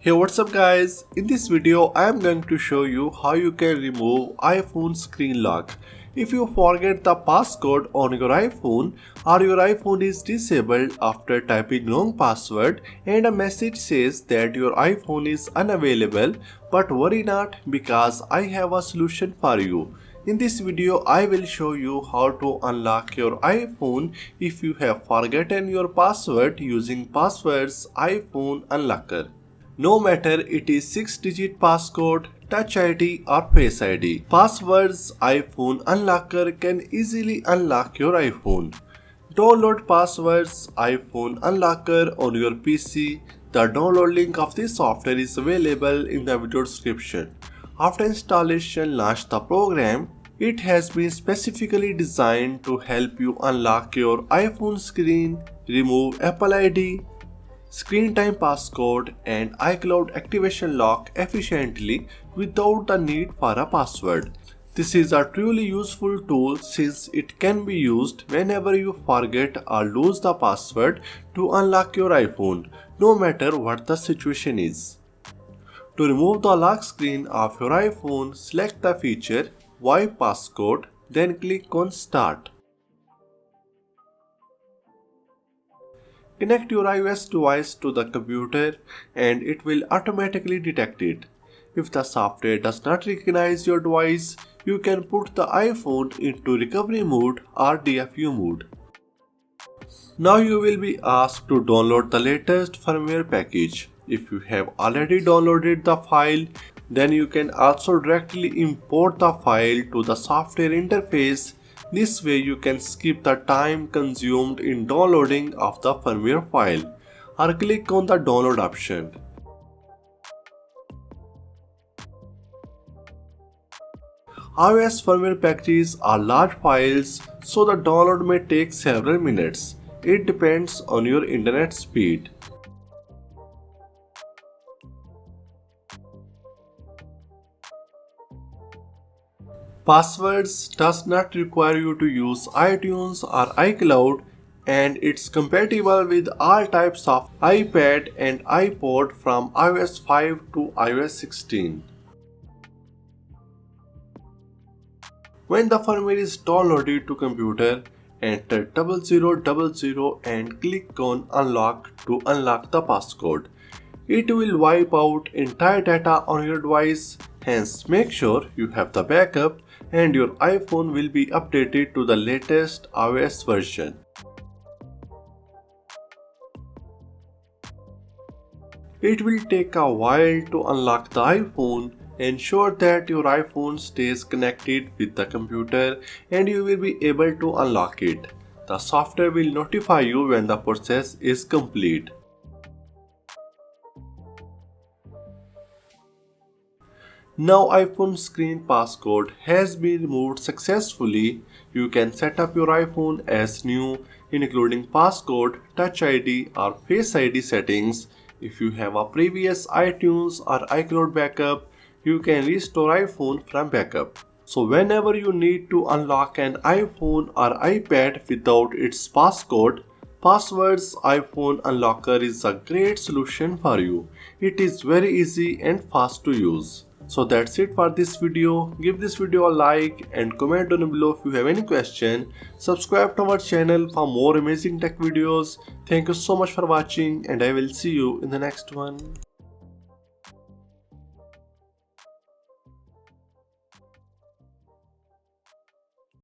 Hey, what's up guys? In this video I am going to show you how you can remove iPhone screen lock. If you forget the passcode on your iPhone or your iPhone is disabled after typing wrong password and a message says that your iPhone is unavailable, but worry not because I have a solution for you. In this video I will show you how to unlock your iPhone if you have forgotten your password using Passvers iPhone unlocker. No matter it is 6-digit passcode, Touch ID or Face ID, Passvers iPhone Unlocker can easily unlock your iPhone. Download Passvers iPhone Unlocker on your PC. The download link of this software is available in the video description. After installation, launch the program. It has been specifically designed to help you unlock your iPhone screen, remove Apple ID, screen time passcode and iCloud activation lock efficiently without the need for a password. This is a truly useful tool since it can be used whenever you forget or lose the password to unlock your iPhone, no matter what the situation is. To remove the lock screen of your iPhone, select the feature Wipe Passcode, then click on Start. Connect your iOS device to the computer and it will automatically detect it. If the software does not recognize your device, you can put the iPhone into recovery mode or DFU mode. Now you will be asked to download the latest firmware package. If you have already downloaded the file, then you can also directly import the file to the software interface. This way you can skip the time consumed in downloading of the firmware file or click on the download option. iOS firmware packages are large files, so the download may take several minutes. It depends on your internet speed. Passvers does not require you to use iTunes or iCloud, and it's compatible with all types of iPad and iPod from iOS 5 to iOS 16. When the firmware is downloaded to computer, enter 0000 and click on Unlock to unlock the passcode. It will wipe out entire data on your device, hence make sure you have the backup and your iPhone will be updated to the latest iOS version. It will take a while to unlock the iPhone. Ensure that your iPhone stays connected with the computer and you will be able to unlock it. The software will notify you when the process is complete. Now iPhone screen passcode has been removed successfully. You can set up your iPhone as new, including passcode, Touch ID or Face ID settings. If you have a previous iTunes or iCloud backup, you can restore iPhone from backup. So whenever you need to unlock an iPhone or iPad without its passcode, Passvers iPhone Unlocker is a great solution for you. It is very easy and fast to use. So that's it for this video. Give this video a like and comment down below if you have any question. Subscribe to our channel for more amazing tech videos. Thank you so much for watching and I will see you in the next one.